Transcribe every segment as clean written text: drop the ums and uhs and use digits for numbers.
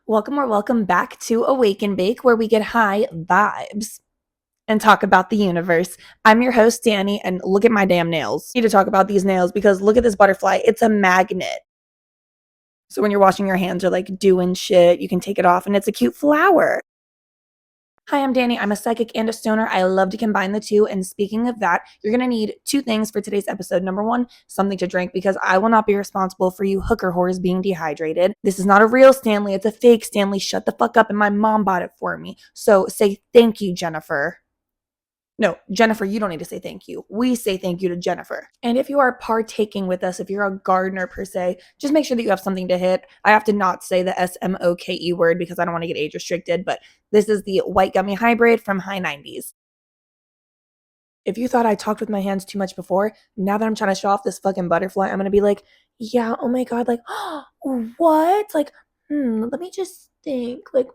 Welcome back to Awake and Bake, where we get high vibes and talk about the universe. I'm your host, Danny, and look at my damn nails. I need to talk about these nails because look at this butterfly. It's a magnet. So when you're washing your hands or like doing shit, you can take it off and it's a cute flower. Hi, I'm Danny. I'm a psychic and a stoner. I love to combine the two. And speaking of that, you're going to need two things for today's episode. Number one, something to drink because I will not be responsible for you hooker whores being dehydrated. This is not a real Stanley. It's a fake Stanley. Shut the fuck up. And my mom bought it for me. So say thank you, Jennifer. No, Jennifer, you don't need to say thank you. We say thank you to Jennifer. And if you are partaking with us, if you're a gardener per se, just make sure that you have something to hit. I have to not say the SMOKE word because I don't want to get age restricted, but this is the white gummy hybrid from High 90s. If you thought I talked with my hands too much before, now that I'm trying to show off this fucking butterfly, I'm going to be like, yeah, oh my God, like, what? Like, let me just think, like,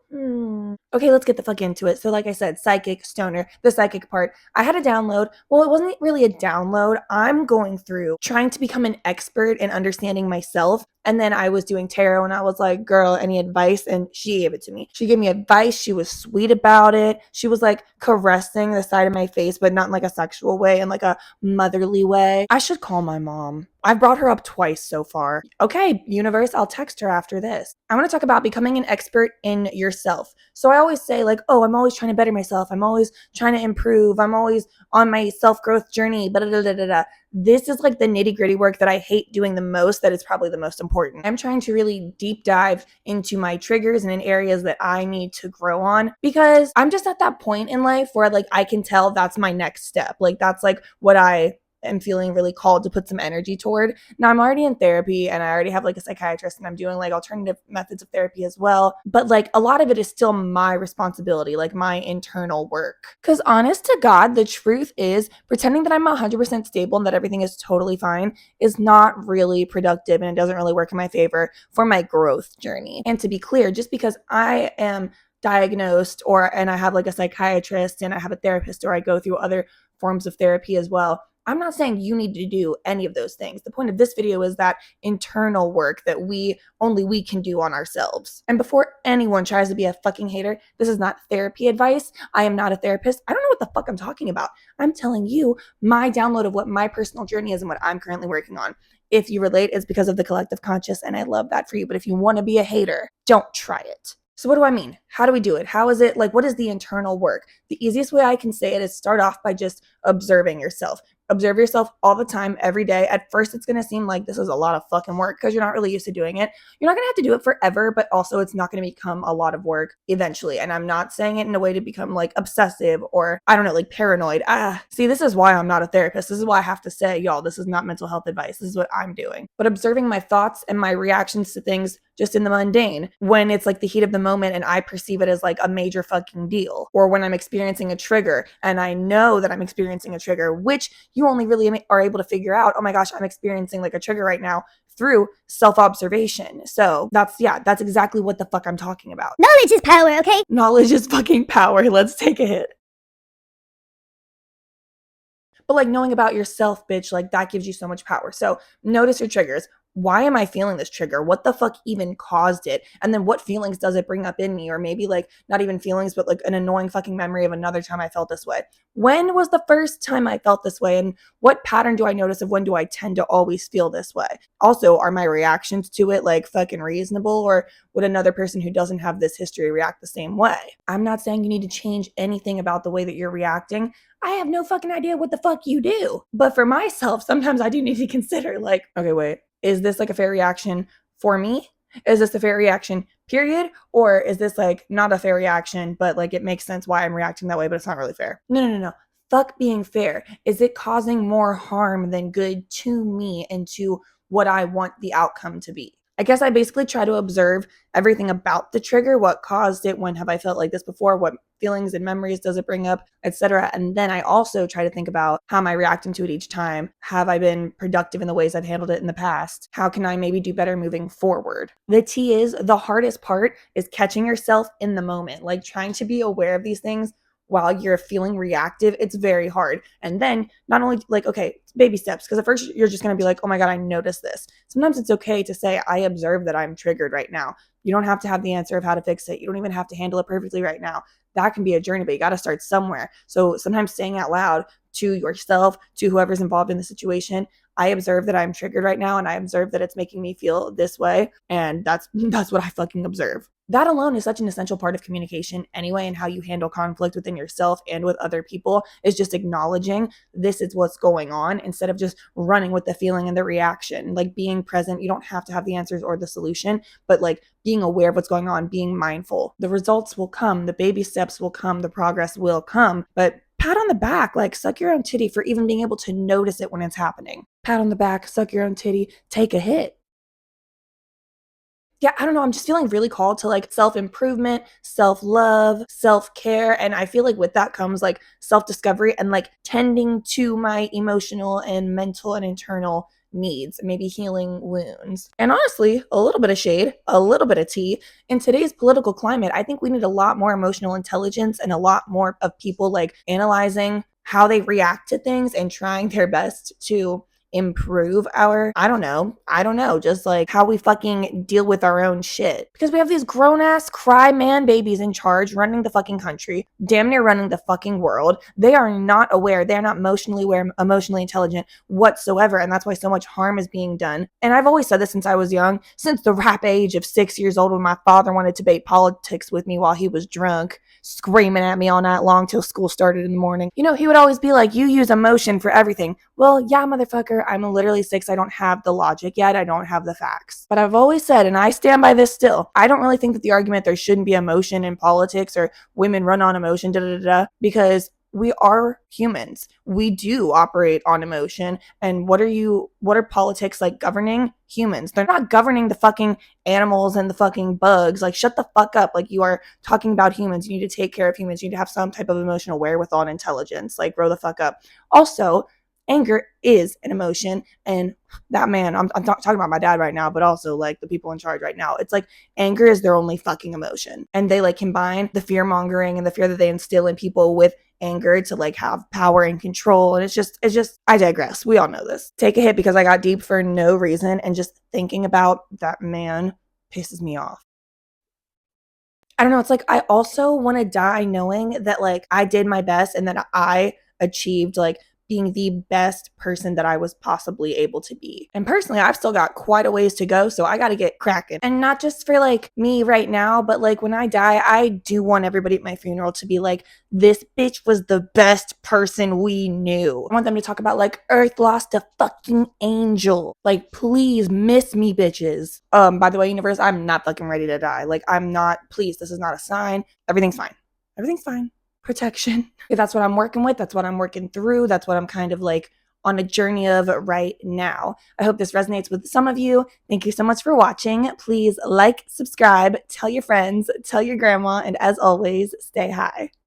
Okay, let's get the fuck into it. So like I said, psychic, stoner, the psychic part. I had a download. Well, it wasn't really a download. I'm going through trying to become an expert in understanding myself. And then I was doing tarot and I was like, girl, any advice? And she gave it to me. She gave me advice. She was sweet about it. She was like caressing the side of my face, but not in like a sexual way, in like a motherly way. I should call my mom. I've brought her up twice so far. Okay, universe, I'll text her after this. I want to talk about becoming an expert in yourself. So I always say like, oh, I'm always trying to better myself. I'm always trying to improve. I'm always on my self-growth journey. This is like the nitty-gritty work that I hate doing the most, that is probably the most important. I'm trying to really deep dive into my triggers and in areas that I need to grow on, because I'm just at that point in life where like I can tell that's my next step. Like that's like what I am feeling really called to put some energy toward. Now I'm already in therapy and I already have like a psychiatrist and I'm doing like alternative methods of therapy as well. But like a lot of it is still my responsibility, like my internal work. Because honest to God, the truth is pretending that I'm 100% stable and that everything is totally fine is not really productive and it doesn't really work in my favor for my growth journey. And to be clear, just because I am diagnosed and I have like a psychiatrist and I have a therapist or I go through other forms of therapy as well, I'm not saying you need to do any of those things. The point of this video is that internal work that only we can do on ourselves. And before anyone tries to be a fucking hater, this is not therapy advice. I am not a therapist. I don't know what the fuck I'm talking about. I'm telling you my download of what my personal journey is and what I'm currently working on. If you relate, it's because of the collective conscious, and I love that for you. But if you want to be a hater, don't try it. So what do I mean? How do we do it? How is it like, what is the internal work? The easiest way I can say it is start off by just observing yourself. Observe yourself all the time, every day. At first, it's going to seem like this is a lot of fucking work because you're not really used to doing it. You're not going to have to do it forever, but also it's not going to become a lot of work eventually. And I'm not saying it in a way to become like obsessive or, I don't know, like paranoid. See, this is why I'm not a therapist. This is why I have to say, y'all, this is not mental health advice. This is what I'm doing. But observing my thoughts and my reactions to things just in the mundane, when it's like the heat of the moment and I perceive it as like a major fucking deal, or when I'm experiencing a trigger and I know that I'm experiencing a trigger, which you only really are able to figure out, oh my gosh, I'm experiencing like a trigger right now, through self-observation. So that's exactly what the fuck I'm talking about. Knowledge is power, okay? Knowledge is fucking power. Let's take a hit. But like knowing about yourself, bitch, like that gives you so much power. So notice your triggers. Why am I feeling this trigger? What the fuck even caused it? And then what feelings does it bring up in me? Or maybe like not even feelings, but like an annoying fucking memory of another time I felt this way. When was the first time I felt this way? And what pattern do I notice of when do I tend to always feel this way? Also, are my reactions to it like fucking reasonable? Or would another person who doesn't have this history react the same way? I'm not saying you need to change anything about the way that you're reacting. I have no fucking idea what the fuck you do. But for myself, sometimes I do need to consider like, okay, wait, is this like a fair reaction for me? Is this a fair reaction, period? Or is this like not a fair reaction, but like it makes sense why I'm reacting that way, but it's not really fair? No. Fuck being fair. Is it causing more harm than good to me and to what I want the outcome to be? I guess I basically try to observe everything about the trigger. What caused it? When have I felt like this before? What feelings and memories does it bring up, etc. And then I also try to think about how am I reacting to it each time? Have I been productive in the ways I've handled it in the past? How can I maybe do better moving forward? The T is the hardest part is catching yourself in the moment, like trying to be aware of these things while you're feeling reactive, it's very hard. And then not only like, okay, baby steps, because at first you're just going to be like, oh my God, I noticed this. Sometimes it's okay to say, I observe that I'm triggered right now. You don't have to have the answer of how to fix it. You don't even have to handle it perfectly right now. That can be a journey, but you got to start somewhere. So sometimes saying out loud to yourself, to whoever's involved in the situation, I observe that I'm triggered right now, and I observe that it's making me feel this way. And that's what I fucking observe. That alone is such an essential part of communication anyway, and how you handle conflict within yourself and with other people is just acknowledging this is what's going on instead of just running with the feeling and the reaction. Like being present, you don't have to have the answers or the solution, but like being aware of what's going on, being mindful. The results will come, the baby steps will come, the progress will come, but pat on the back, like suck your own titty for even being able to notice it when it's happening. Pat on the back, suck your own titty, take a hit. Yeah, I don't know. I'm just feeling really called to like self improvement, self love, self care. And I feel like with that comes like self discovery and like tending to my emotional and mental and internal needs, maybe healing wounds. And honestly, a little bit of shade, a little bit of tea. In today's political climate, I think we need a lot more emotional intelligence and a lot more of people like analyzing how they react to things and trying their best to improve our I don't know, just like how we fucking deal with our own shit, because we have these grown-ass cry man babies in charge running the fucking country, damn near running the fucking world. They are not aware, they're not emotionally aware, emotionally intelligent whatsoever, and that's why so much harm is being done. And I've always said this since I was young, since the rap age of 6 years old, when my father wanted to debate politics with me while he was drunk, screaming at me all night long till school started in the morning. You know, he would always be like, you use emotion for everything. Well, yeah, motherfucker, I'm literally 6. I don't have the logic yet. I don't have the facts. But I've always said, and I stand by this still, I don't really think that the argument there shouldn't be emotion in politics or women run on emotion, because we are humans. We do operate on emotion. And what are politics like governing? Humans. They're not governing the fucking animals and the fucking bugs. Like, shut the fuck up. Like, you are talking about humans. You need to take care of humans. You need to have some type of emotional wherewithal and intelligence. Like, grow the fuck up. Also, anger is an emotion, and that man, I'm talking about my dad right now, but also like the people in charge right now, it's like anger is their only fucking emotion, and they like combine the fear mongering and the fear that they instill in people with anger to like have power and control. And it's just I digress, we all know this. Take a hit because I got deep for no reason, and just thinking about that man pisses me off. I don't know, it's like I also want to die knowing that like I did my best and that I achieved like being the best person that I was possibly able to be. And personally, I've still got quite a ways to go, so I got to get cracking. And not just for like me right now, but like when I die, I do want everybody at my funeral to be like, this bitch was the best person we knew. I want them to talk about like Earth lost a fucking angel. Like, please miss me, bitches. By the way, universe, I'm not fucking ready to die. Like, I'm not, please, this is not a sign. Everything's fine. Everything's fine. Protection. If that's what I'm working with, that's what I'm working through, that's what I'm kind of like on a journey of right now. I hope this resonates with some of you. Thank you so much for watching. Please like, subscribe, tell your friends, tell your grandma, and as always, stay high.